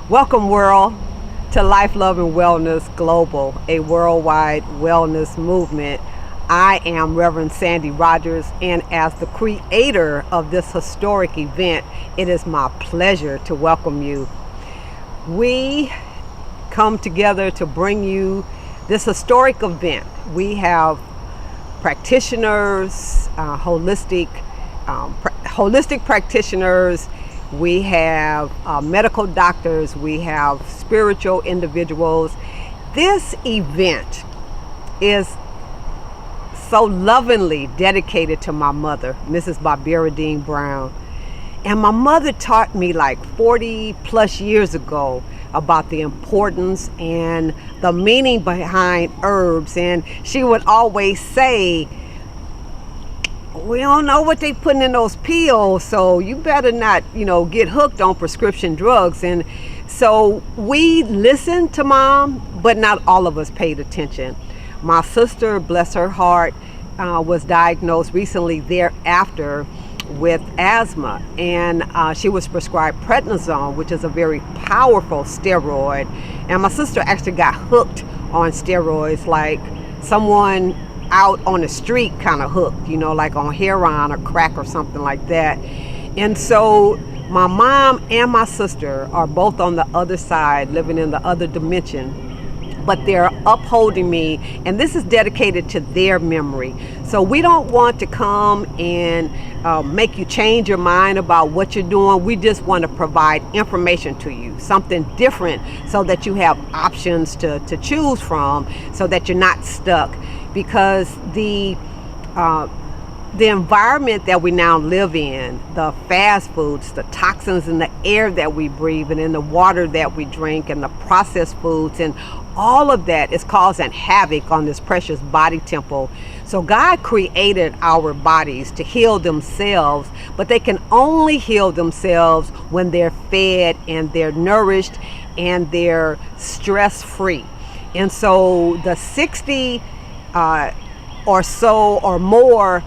Welcome, world, to Life, Love, and Wellness Global, a worldwide wellness movement. I am Reverend Sandy Rogers, and as the creator of this historic event, it is my pleasure to welcome you. We come together to bring you this historic event. We have practitioners, holistic practitioners. We have medical doctors. We have spiritual individuals. This event is so lovingly dedicated to my mother, Mrs. Barbara Dean Brown. And my mother taught me like 40 plus years ago about the importance and the meaning behind herbs. And she would always say, we don't know what they putting in those pills, so you better not, get hooked on prescription drugs. And so we listened to Mom, but not all of us paid attention. My sister, bless her heart, was diagnosed recently thereafter with asthma, and she was prescribed prednisone, which is a very powerful steroid. And my sister actually got hooked on steroids, like someone out on the street kind of hooked, like on heroin or crack or something like that. And so my mom and my sister are both on the other side, living in the other dimension, but they're upholding me, and this is dedicated to their memory. So we don't want to come and make you change your mind about what you're doing. We just want to provide information to you, something different, so that you have options to choose from, so that you're not stuck. Because the environment that we now live in, the fast foods, the toxins in the air that we breathe and in the water that we drink, and the processed foods, and all of that is causing havoc on this precious body temple. So God created our bodies to heal themselves, but they can only heal themselves when they're fed and they're nourished and they're stress-free. And so the 60 or so or more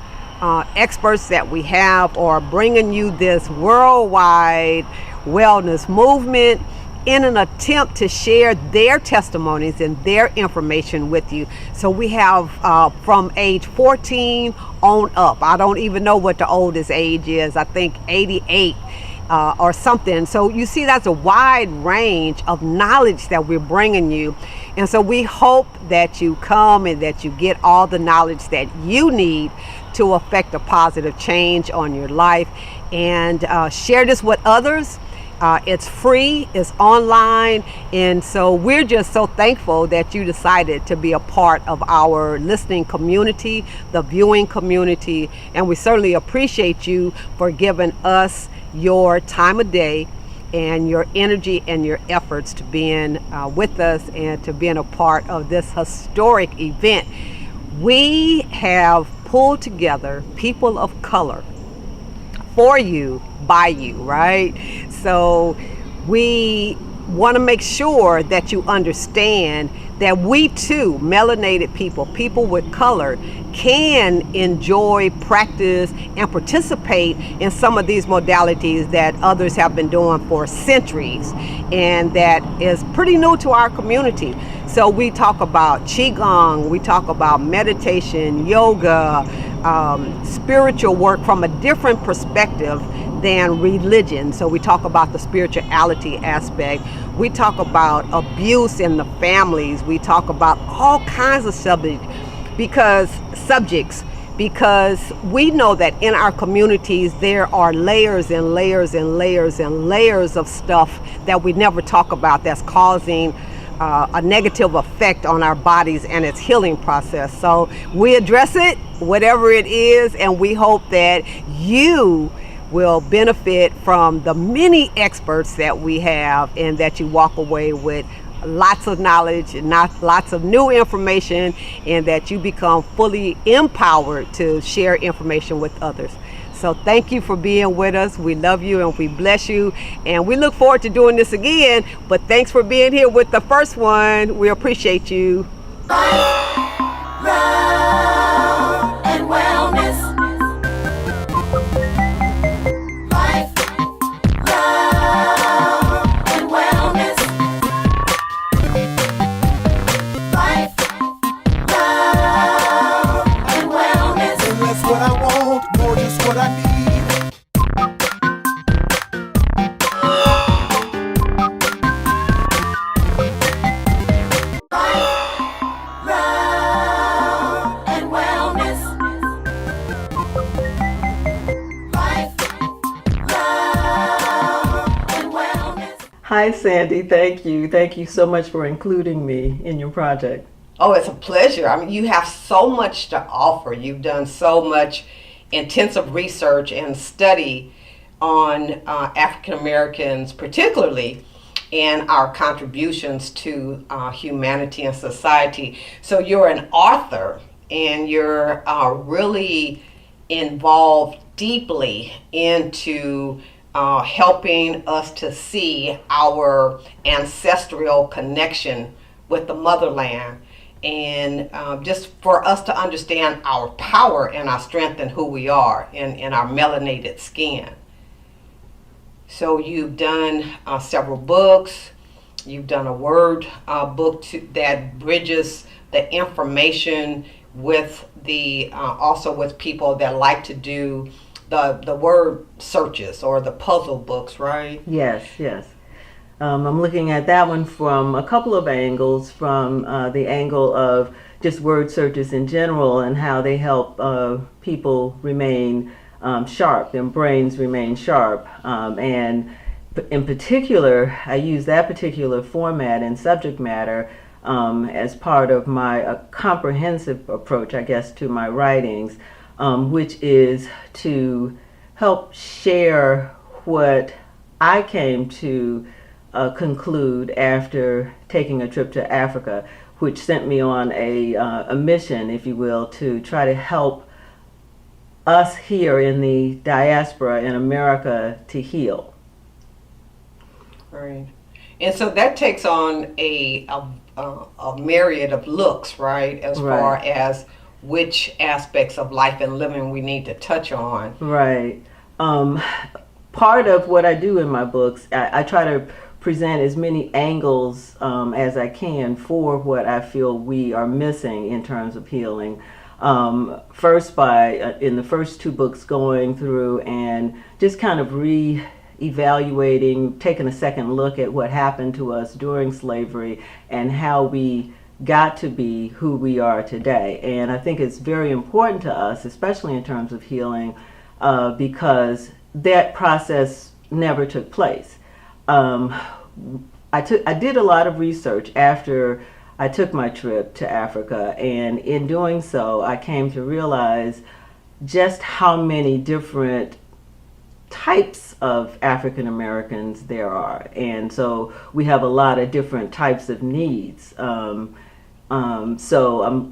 experts that we have are bringing you this worldwide wellness movement in an attempt to share their testimonies and their information with you. So we have from age 14 on up. I don't even know what the oldest age is. I think 88 or something. So you see, that's a wide range of knowledge that we're bringing you. And so we hope that you come and that you get all the knowledge that you need to affect a positive change on your life, and share this with others. It's free, it's online, and so we're just so thankful that you decided to be a part of our listening community, the viewing community, and we certainly appreciate you for giving us your time of day and your energy and your efforts to being with us and to being a part of this historic event. We have pulled together people of color for you, by you, right? So we want to make sure that you understand that we too, melanated people with color, can enjoy, practice, and participate in some of these modalities that others have been doing for centuries, and that is pretty new to our community. So we talk about Qigong, we talk about meditation, yoga, spiritual work from a different perspective than religion. So we talk about the spirituality aspect. We talk about abuse in the families. We talk about all kinds of subjects because we know that in our communities there are layers and layers and layers and layers of stuff that we never talk about that's causing a negative effect on our bodies and its healing process. So we address it, whatever it is, and we hope that you will benefit from the many experts that we have, and that you walk away with lots of knowledge and lots of new information, and that you become fully empowered to share information with others. So thank you for being with us. We love you and we bless you, and we look forward to doing this again. But thanks for being here with the first one. We appreciate you. Life, love, and wellness. Life, love, and wellness. Hi, Sandy. Thank you. Thank you so much for including me in your project. Oh, it's a pleasure. I mean, you have so much to offer. You've done so much intensive research and study on African Americans, particularly, and our contributions to humanity and society. So you're an author, and you're really involved deeply into helping us to see our ancestral connection with the motherland, and just for us to understand our power and our strength and who we are in our melanated skin. So you've done several books. You've done a word book that bridges the information with the also with people that like to do the word searches or the puzzle books, right? Yes, yes. I'm looking at that one from a couple of angles, from the angle of just word searches in general and how they help people remain sharp, their brains remain sharp. And in particular, I use that particular format and subject matter as part of my comprehensive approach, I guess, to my writings, which is to help share what I came to conclude after taking a trip to Africa, which sent me on a mission, if you will, to try to help us here in the diaspora in America to heal. Right. And so that takes on a myriad of looks, right? As far as which aspects of life and living we need to touch on. Right. Part of what I do in my books, I try to present as many angles as I can for what I feel we are missing in terms of healing. First by, in the first two books, going through and just kind of re-evaluating, taking a second look at what happened to us during slavery and how we got to be who we are today. And I think it's very important to us, especially in terms of healing, because that process never took place. I did a lot of research after I took my trip to Africa, and in doing so, I came to realize just how many different types of African Americans there are. And so we have a lot of different types of needs.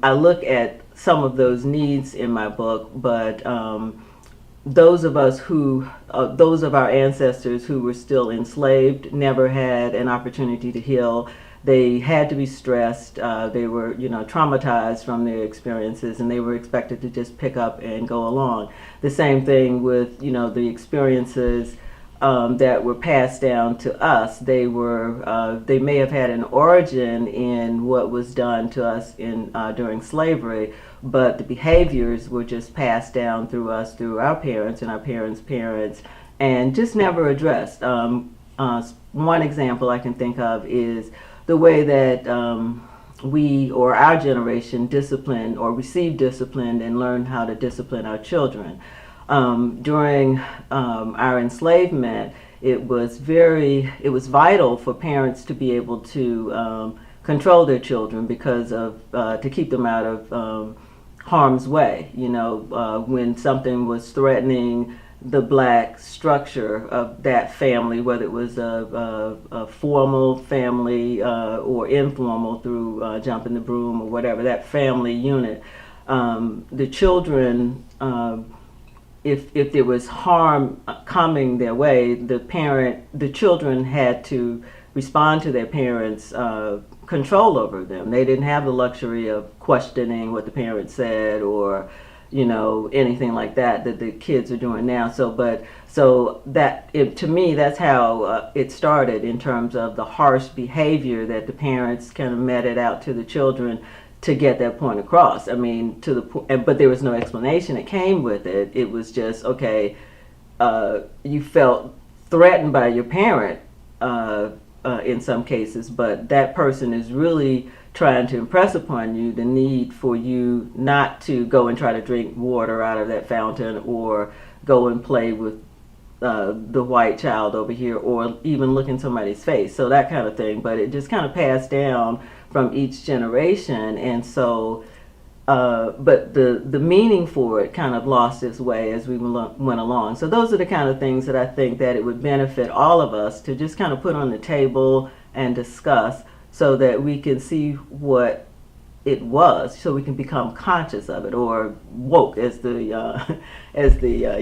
I look at some of those needs in my book, but those of our ancestors who were still enslaved never had an opportunity to heal. They had to be stressed. They were, traumatized from their experiences, and they were expected to just pick up and go along. The same thing with, the experiences that were passed down to us. They may have had an origin in what was done to us during slavery, but the behaviors were just passed down through us, through our parents and our parents' parents, and just never addressed. One example I can think of is the way that we, or our generation, disciplined or received discipline and learned how to discipline our children. During our enslavement, it was vital for parents to be able to control their children because of to keep them out of harm's way. When something was threatening the black structure of that family, whether it was a formal family or informal through jumping the broom or whatever, that family unit, the children, if there was harm coming their way, the children had to respond to their parents' control over them. They didn't have the luxury of questioning what the parents said or anything like that the kids are doing now. To me, that's how it started in terms of the harsh behavior that the parents kind of meted out to the children to get that point across. I mean, but there was no explanation that came with it. It was just, okay, you felt threatened by your parent in some cases, but that person is really trying to impress upon you the need for you not to go and try to drink water out of that fountain or go and play with the white child over here, or even look in somebody's face, so that kind of thing. But it just kind of passed down from each generation, and so but the meaning for it kind of lost its way as we went along. So those are the kind of things that I think that it would benefit all of us to just kind of put on the table and discuss, so that we can see what it was, so we can become conscious of it, or woke, as the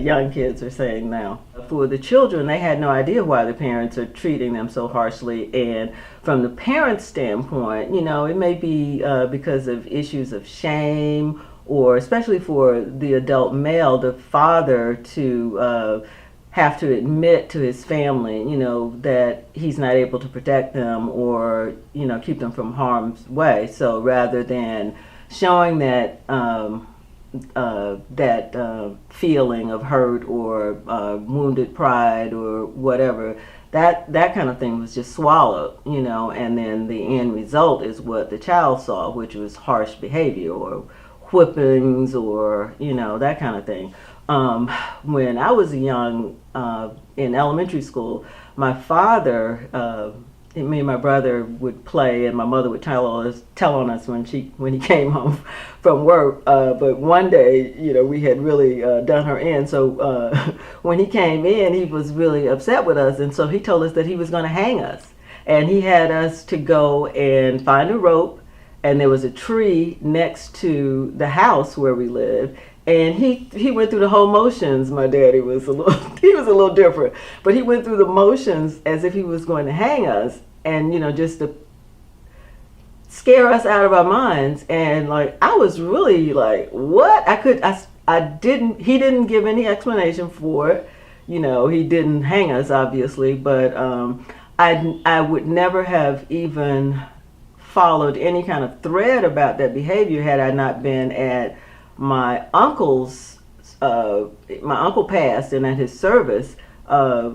young kids are saying now. For the children, they had no idea why the parents are treating them so harshly, and from the parents' standpoint, it may be because of issues of shame, or especially for the adult male, the father to have to admit to his family, that he's not able to protect them, or, keep them from harm's way. So rather than showing that feeling of hurt or wounded pride or whatever, that kind of thing was just swallowed, and then the end result is what the child saw, which was harsh behavior or whippings or, that kind of thing. When I was young, in elementary school, my father, me and my brother would play, and my mother would tell on us when he came home from work. But one day, we had really done her in. So when he came in, he was really upset with us, and so he told us that he was going to hang us, and he had us to go and find a rope, and there was a tree next to the house where we lived. And he went through the whole motions. My daddy was a little different, but he went through the motions as if he was going to hang us, and just to scare us out of our minds. And I was really like, what? He didn't give any explanation for it. He didn't hang us, obviously, but I would never have even followed any kind of thread about that behavior had I not been at my uncle passed, and at his service, I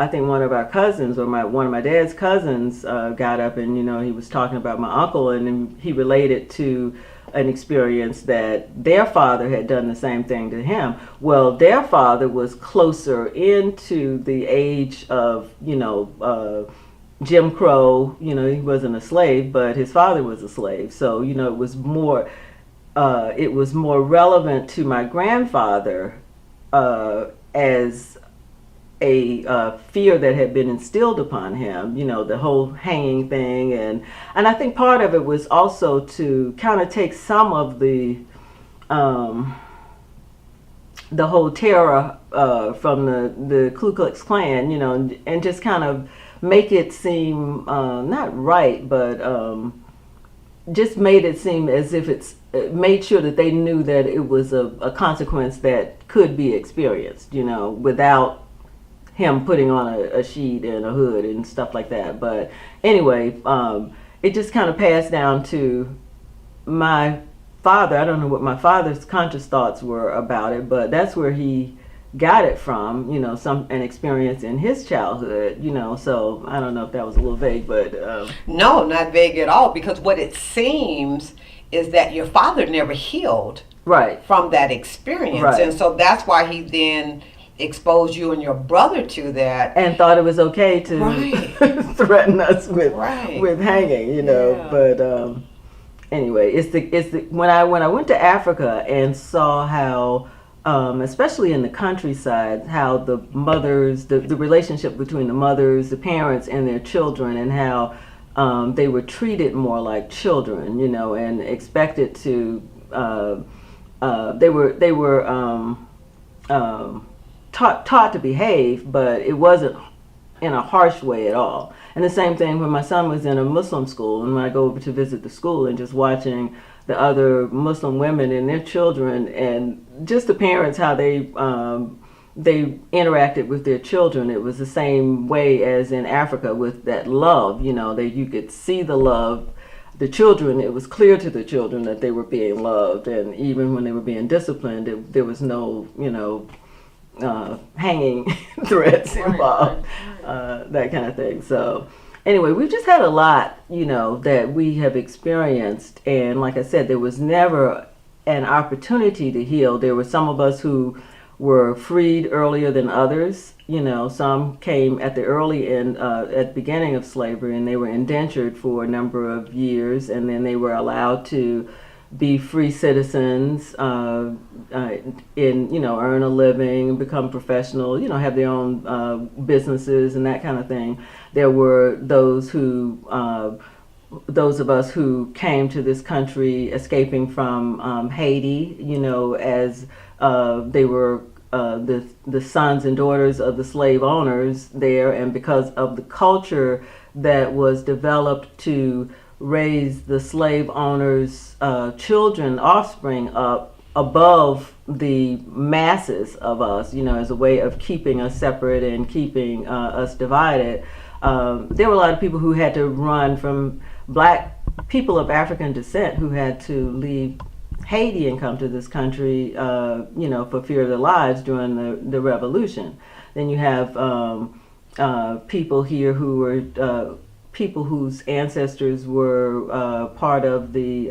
think one of our cousins, or one of my dad's cousins, got up, and he was talking about my uncle, and then he related to an experience that their father had done the same thing to him. Well, their father was closer into the age of Jim Crow. He wasn't a slave, but his father was a slave, so it was more relevant to my grandfather as a fear that had been instilled upon him, the whole hanging thing. And I think part of it was also to kind of take some of the whole terror from the Ku Klux Klan, and just kind of make it seem not right, but just made it seem as if made sure that they knew that it was a consequence that could be experienced, without him putting on a sheet and a hood and stuff like that. But anyway, it just kind of passed down to my father. I don't know what my father's conscious thoughts were about it, but that's where he got it from, an experience in his childhood, so I don't know if that was a little vague, but no, not vague at all, because what it seems is that your father never healed right from that experience, right. And so that's why he then exposed you and your brother to that, and thought it was okay to right. threaten us with right. with hanging, Yeah. But anyway, it's the when I went to Africa and saw how especially in the countryside, how the mothers, the relationship between the mothers, the parents, and their children, and how they were treated more like children, and expected to. They were taught to behave, but it wasn't in a harsh way at all. And the same thing when my son was in a Muslim school, and when I go over to visit the school and just watching the other Muslim women and their children, and just the parents, how they interacted with their children. It was the same way as in Africa with that love, that you could see the love. The children, it was clear to the children that they were being loved, and even when they were being disciplined, there was no, hanging threats involved, that kind of thing. So anyway, we've just had a lot, that we have experienced. And like I said, there was never an opportunity to heal. There were some of us who were freed earlier than others. Some came at the early end, at the beginning of slavery, and they were indentured for a number of years, and then they were allowed to be free citizens, earn a living, become professional, have their own businesses and that kind of thing. There were those of us who came to this country escaping from Haiti, as they were the sons and daughters of the slave owners there, and because of the culture that was developed to raise the slave owners' children, offspring, up above the masses of us, as a way of keeping us separate and keeping us divided. There were a lot of people who had to run from black people of African descent who had to leave Haiti and come to this country, for fear of their lives during the revolution. Then you have people here who were people whose ancestors were part of the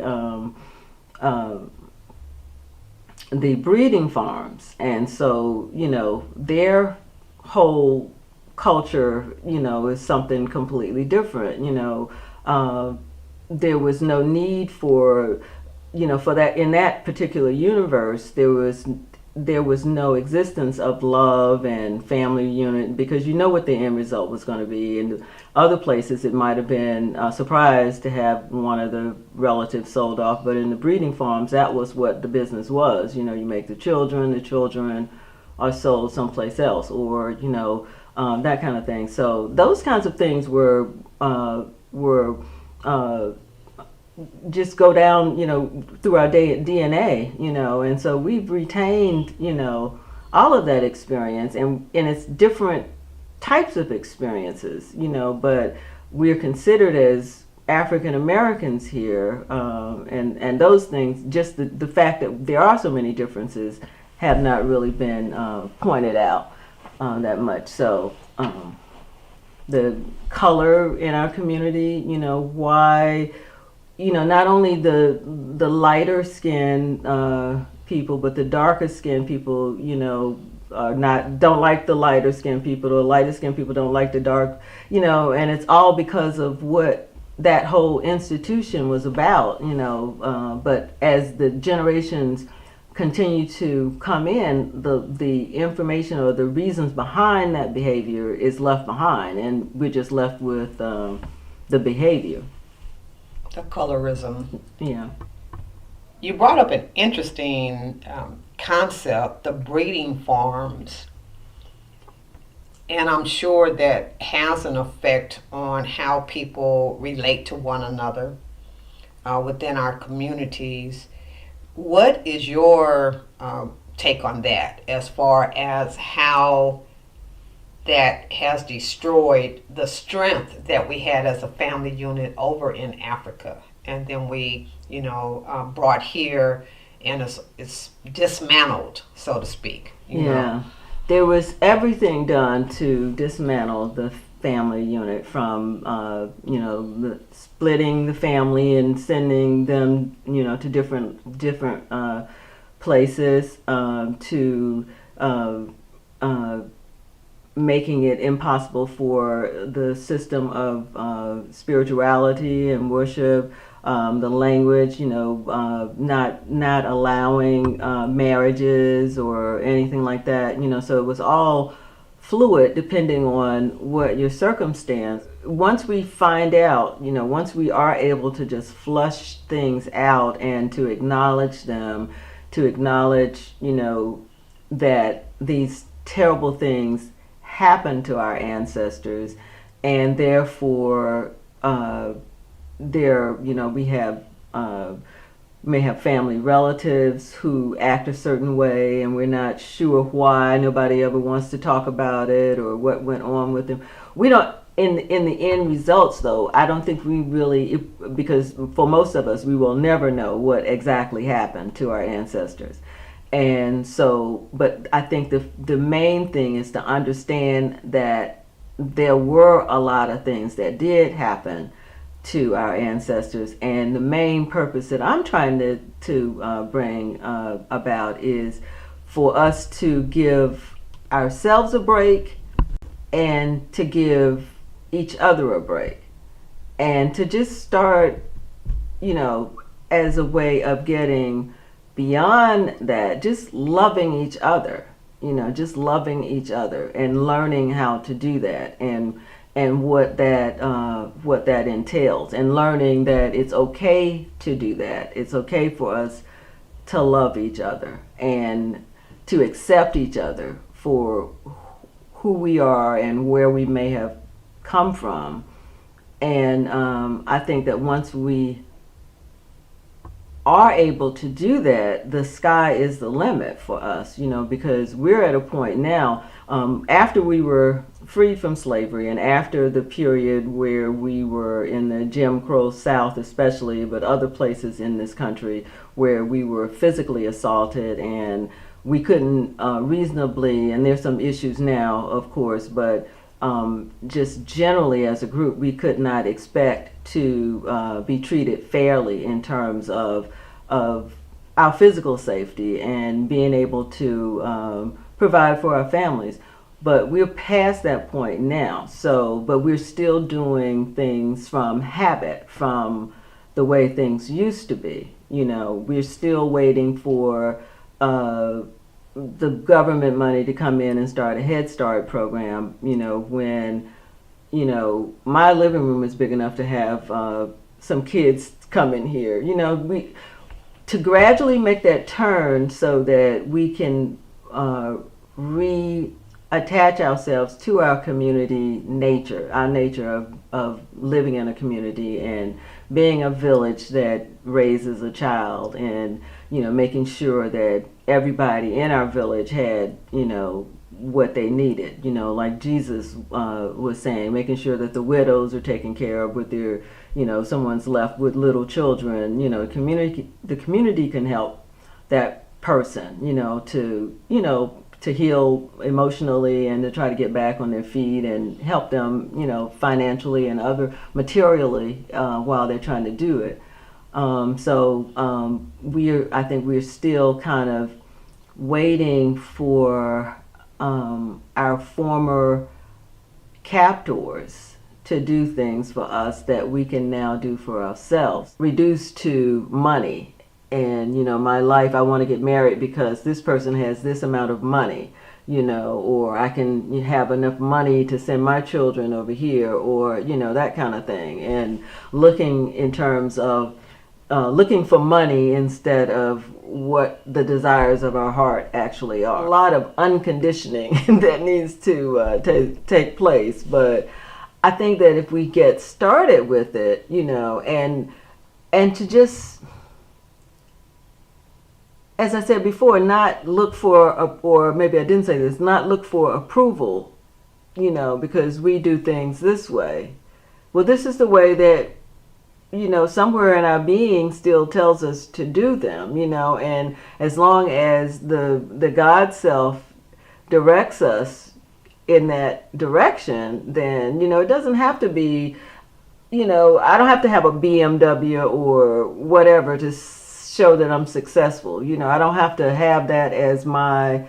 breeding farms, and so their whole culture is something completely different. There was no need for for that. In that particular universe, there was no existence of love and family unit, because what the end result was going to be. In other places, it might have been a surprise to have one of the relatives sold off, but in the breeding farms, that was what the business was. You make the children are sold someplace else, or that kind of thing. So those kinds of things were just go down, through our DNA, and so we've retained, all of that experience, and it's different types of experiences, but we're considered as African Americans here, and those things, just the fact that there are so many differences have not really been pointed out that much. So the color in our community, why, not only the lighter skinned people, but the darker skinned people, don't like the lighter skinned people, or lighter skinned people don't like the dark, and it's all because of what that whole institution was about, but as the generations continue to come in, the information or the reasons behind that behavior is left behind, and we're just left with the behavior. The colorism. Yeah. You brought up an interesting concept, the breeding farms, and I'm sure that has an effect on how people relate to one another within our communities. What is your take on that, as far as how that has destroyed the strength that we had as a family unit over in Africa, and then we, brought here, and it's dismantled, so to speak. You know? There was everything done to dismantle the family unit, from the splitting the family and sending them to different places, to making it impossible for the system of spirituality and worship, the language, not allowing marriages or anything like that, so it was all fluid depending on what your circumstance. Once we find out, once we are able to just flush things out and to acknowledge them, to acknowledge, that these terrible things happened to our ancestors, and therefore we have may have family relatives who act a certain way, and we're not sure why. Nobody ever wants to talk about it or what went on with them. We don't. In the end results, though, I don't think we really, because for most of us, we will never know what exactly happened to our ancestors. And so, but I think the main thing is to understand that there were a lot of things that did happen to our ancestors, and the main purpose that I'm trying to bring about is for us to give ourselves a break, and to give each other a break, and to just start, as a way of getting beyond that, just loving each other, just loving each other and learning how to do that, and what that entails, and learning that it's okay to do that. It's okay for us to love each other and to accept each other for who we are and where we may have come from. And I think that once we are able to do that, the sky is the limit for us, because we're at a point now, after we were freed from slavery and after the period where we were in the Jim Crow South especially, but other places in this country where we were physically assaulted and we couldn't reasonably, and there's some issues now, of course, but just generally as a group, we could not expect to be treated fairly in terms of our physical safety and being able to provide for our families. But we're past that point now. But we're still doing things from habit, from the way things used to be. We're still waiting for the government money to come in and start a Head Start program, when, my living room is big enough to have some kids come in here. To gradually make that turn so that we can reattach ourselves to our community nature, our nature of living in a community and being a village that raises a child, and making sure that everybody in our village had what they needed, like Jesus was saying, making sure that the widows are taken care of with their, someone's left with little children. The community can help that person, to heal emotionally and to try to get back on their feet and help them, financially and other materially while they're trying to do it. I think we're still kind of waiting for our former captors to do things for us that we can now do for ourselves. Reduced to money. And, my life, I want to get married because this person has this amount of money, or I can have enough money to send my children over here, or, that kind of thing. And looking in terms of looking for money instead of what the desires of our heart actually are. A lot of unconditioning that needs to take place. But I think that if we get started with it, and to just, as I said before, not look for, or maybe I didn't say this, not look for approval, because we do things this way. Well, this is the way that, somewhere in our being still tells us to do them, and as long as the God self directs us in that direction, then, it doesn't have to be, I don't have to have a BMW or whatever to show that I'm successful. I don't have to have that as my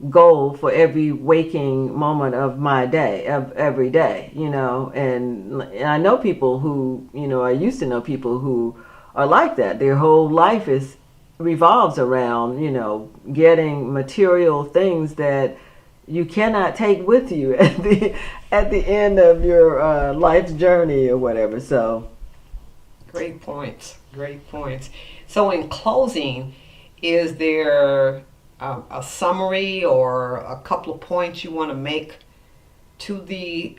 goal for every waking moment of my day, of every day, and I know people who, I used to know people who are like that. Their whole life revolves around, getting material things that you cannot take with you at the end of your life's journey or whatever. So great points. So in closing, is there a summary or a couple of points you want to make to the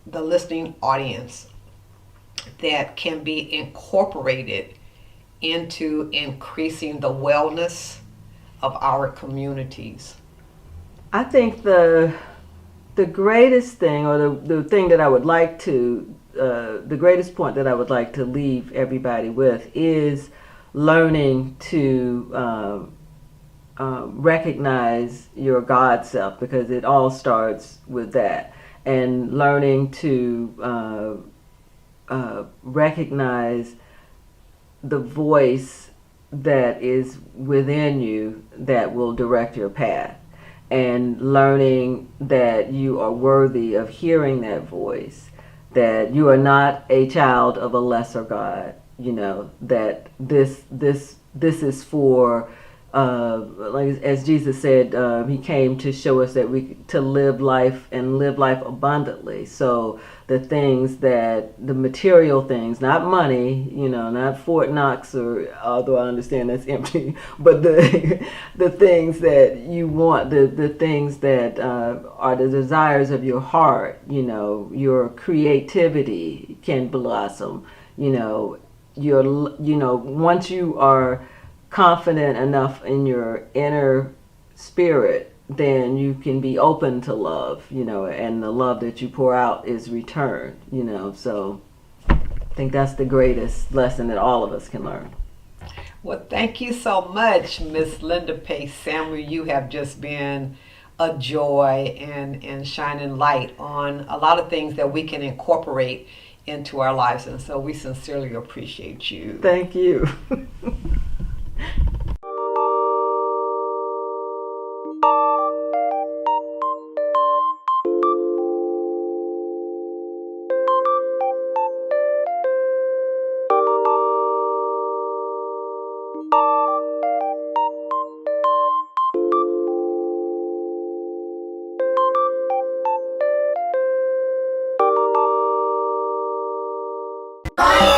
listening audience that can be incorporated into increasing the wellness of our communities? I think the greatest thing, or the thing that I would like to, the greatest point that I would like to leave everybody with is learning to recognize your God self, because it all starts with that, and learning to recognize the voice that is within you that will direct your path. and learning that you are worthy of hearing that voice, that you are not a child of a lesser God, that this is for, like as Jesus said, he came to show us that to live life and live life abundantly. So the things the material things, not money, not Fort Knox, or although I understand that's empty, but the things that you want, the things that are the desires of your heart, your creativity can blossom, once you are confident enough in your inner spirit, then you can be open to love, and the love that you pour out is returned, So I think that's the greatest lesson that all of us can learn. Well, thank you so much, Miss Linda Pace Samuel. You have just been a joy and shining light on a lot of things that we can incorporate into our lives. And so we sincerely appreciate you. Thank you. Life